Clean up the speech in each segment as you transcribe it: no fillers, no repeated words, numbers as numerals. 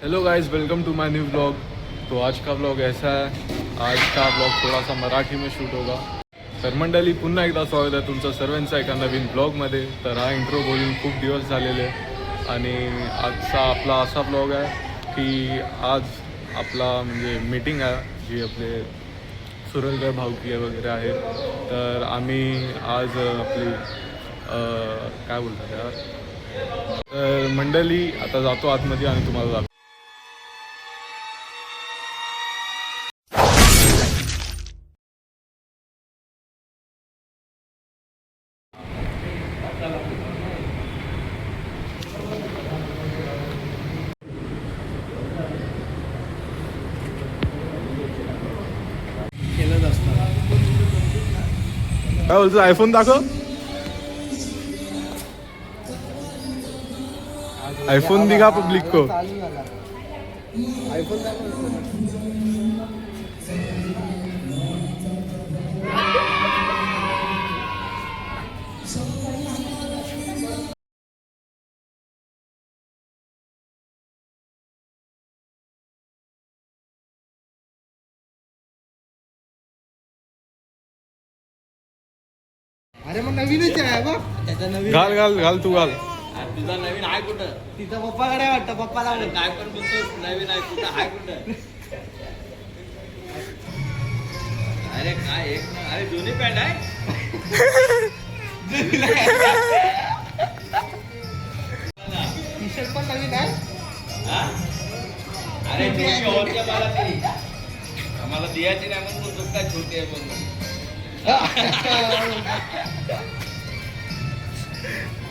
Hello guys, welcome to my new blog. तो आज का ब्लॉग ऐसा है, आज का ब्लॉग थोड़ा सा मराठी में शूट होगा। तर मंडळी, पुन्हा एकदा स्वागत आहे तुमचं सर्वांचं एका नवीन ब्लॉगमध्ये। तर हा इंट्रो बोलून खूप दिवस झालेले आणि आजचा आपला असा ब्लॉग आहे की आज आपला म्हणजे मीटिंग आहे जी आपले सुरलकर भाऊकी वगैरे आहे। तर आम्ही आज आपली काय बोलतात यार, तर मंडळी आता जातो आतमध्ये आणि तुम्हाला दाखवतो। काय बोलतो, आयफोन दाखव, आयफोन दिखा पब्लिक को। आयफोन अरे मग नवीनच आहे बघ, त्याचा नवीन घाल घाल घाल, तू घाल। तुझा नवीन आहे कुठं? तिचा पप्पाकडे वाटतं, पप्पाला अरे काय पण बोलतो, नवीन आहे कुठं, आहे कुठं? अरे काय एक ना, अरे जुनी पॅन्ट आहे. टी शर्ट पण नवीन आहे. हा? अरे छोटी होती मला ती, आम्हाला द्यायची नाही म्हणून बोलतो काय छोटी आहे म्हणून.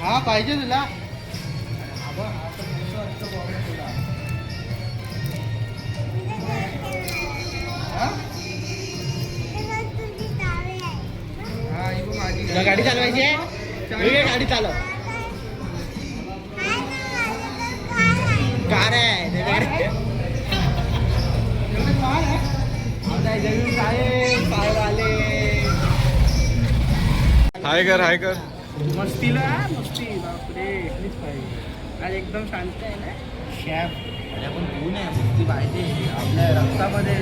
हा पाहिजे तुला. तुला गाडी चालवायची आहे, गाडी चालव. कार आहे हाय कर, हाय कर। मस्तीला मस्ती, बापरे आज एकदम शांत आहे ना. शॅफ अरे पण तू नाही, मस्ती पाहिजे आपल्या रक्तामध्ये.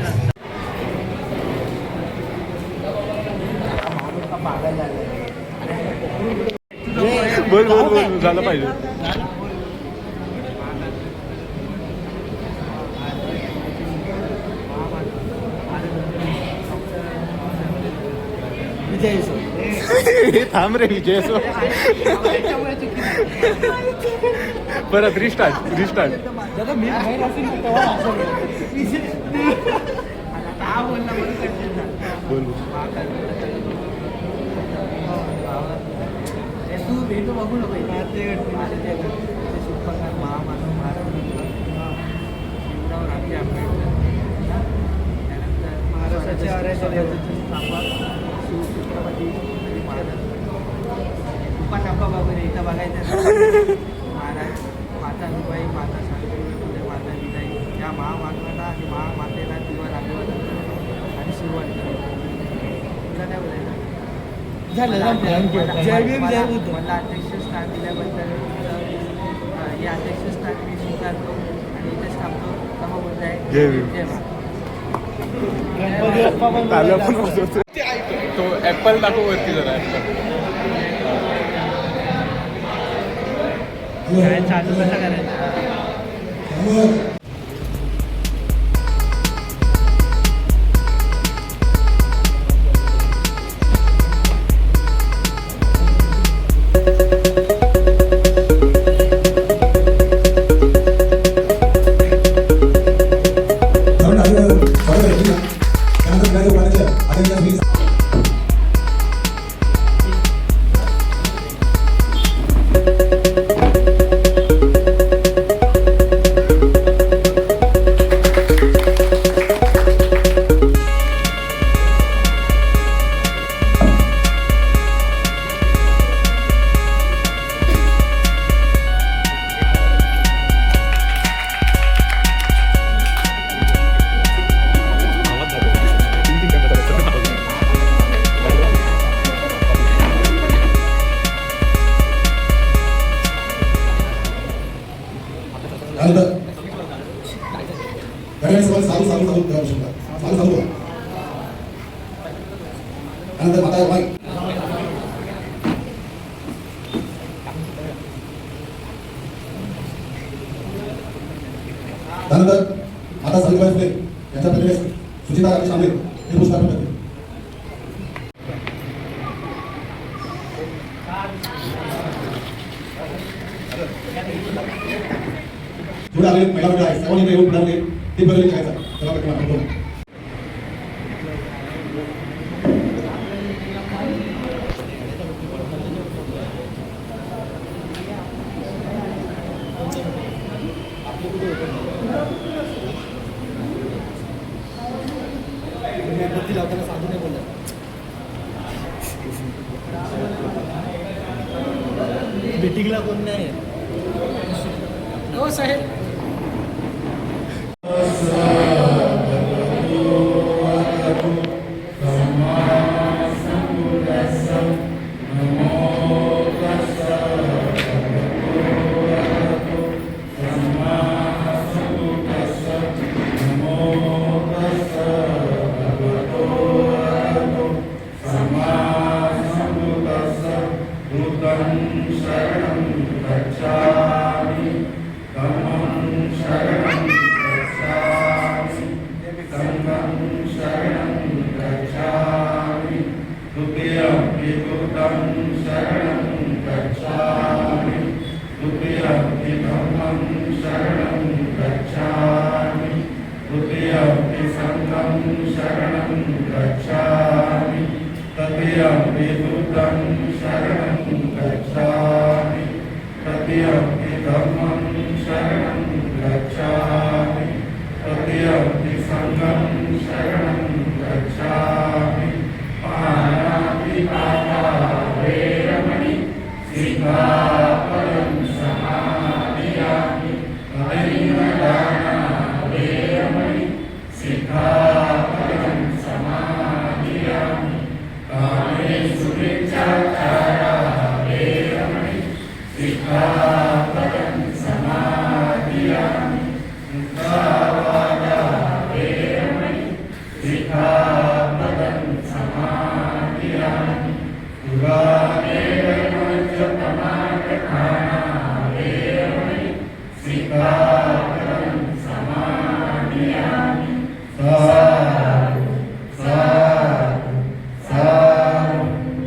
बोल बोल बोल, झालं पाहिजे। थांब रे, विजय सो परत रिस्टार्ट रिस्टार्ट। मी बाहेर असेल तेव्हा का बोलला बोल तू भेटू बघू नको महाराष्ट्राचे शिवछत्रपती उपाटाप्पा वगैरे इथं बघायचं. महाराज माता दुबाई, माता सावित्रीबाई, माता जिजाई या महामानवाला आणि महामातेला दिवा अभिवादन आणि सुरुवात तुला काय बोलायचं मला अध्यक्षस्थान दिल्याबद्दल हे अध्यक्षस्थान मी स्वीकारतो आणि इथेच थांबतो. सम बोलत आहे जय भीम। तो ऍपल दाखव वरती जरा, चालू कसं करायचं. गणेश साधू साधू साधू करू शकता साधू साधू त्यानंतर माता बाई त्यानंतर माता सावित्रीबाई फुले यांच्या प्रतिमेस सुचिता राजेश आंबे हे पुरस्कार करते जेवढे आले महिला मंडळ आहे सर्वांनी येऊन पुढारले ते बदल करायचा त्याला प्रतिमा करतो मीटिंगला कोण नाही हो साहेब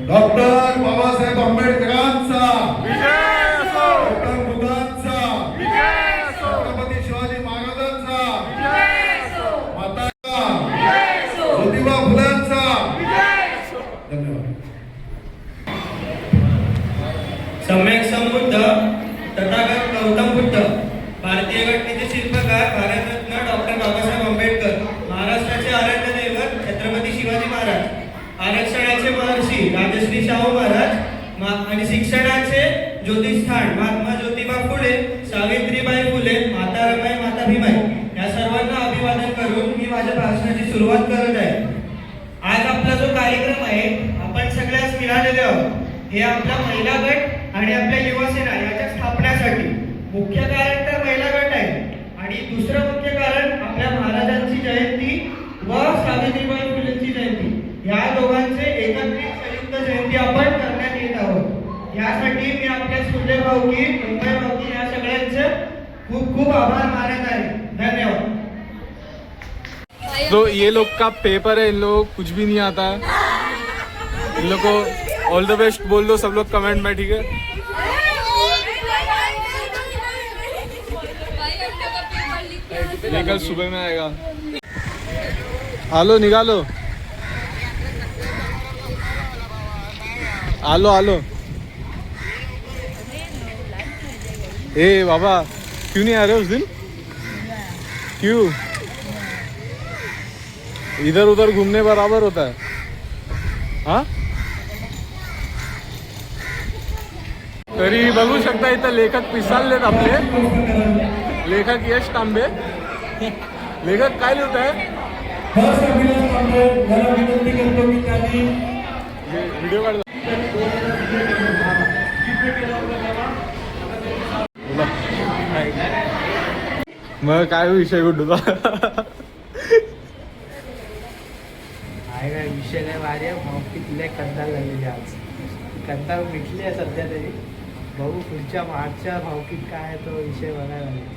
डॉक्टर बाबासाहेब आंबेडकरांचा डॉक्टर बुद्धांचा छत्रपती शिवाजी महाराजांचा माता ज्योतिबा फुलांचा धन्यवाद. सम्यक संबुद्ध तथागत गौतम बुद्ध भारतीय घटनेचे शिल्पकार भारतरत्न डॉक्टर बाबासाहेब आंबेडकर महाराष्ट्राचे आराध्य दैवत छत्रपती शिवाजी महाराज आरक्षणाचे महर्षी राजश्री शाहू महाराज आणि शिक्षणाचे ज्योतिष्ठान महात्मा ज्योतिबा फुले सावित्रीबाई फुले माता रमाई माता भीमाई या सर्वांना अभिवादन करून मी माझ्या भाषणाची सुरुवात करत आहे. आज आपला जो कार्यक्रम आहे आपण सगळ्याच मिळालेले आहोत हे आपला महिला गट आणि आपल्या युवासेना याच्या स्थापनेसाठी. मुख्य कारण तर महिला गट आहे आणि दुसरं मुख्य कारण आपल्या महाराजांची जयंती व सावित्रीबाई फुलेंची जयंती या दोघांचे एकत्रित संयुक्त जयंती आपण करण्यात येत आहोत. यासाठी मी आपल्या सुजय भाऊकी मुंबई भाऊकी या सगळ्यांचे खूप खूप आभार मानत आहे. धन्यवाद. तो ये लोग का पेपर है, इन लोगों को कुछ भी नहीं आता है. इन लोग को ऑल द बेस्ट बोल दो सब लोग कमेंट में, ठीक है. ये कल सुबह में आएगा. आलो निकालो, आलो आलो. ए बाबा क्यों नहीं आ रहे उस दिन? क्यों? इधर उधर घूमने बराबर होता है. हाँ तरी बघू शकता इथं लेखक पिसाळलेत आपले. लेखक यश तांबे. लेखक काय लिहित आहे? व्हिडिओ काढ. मग काय विषय कुठं आहे काय विषय काय भारी आहे भावकी तिला कंदाल झालेली आज कंदाल मिटली आहे सध्या तरी बघू पुढच्या मार्चच्या भावकीत काय आहे तो विषय बघायला लागेल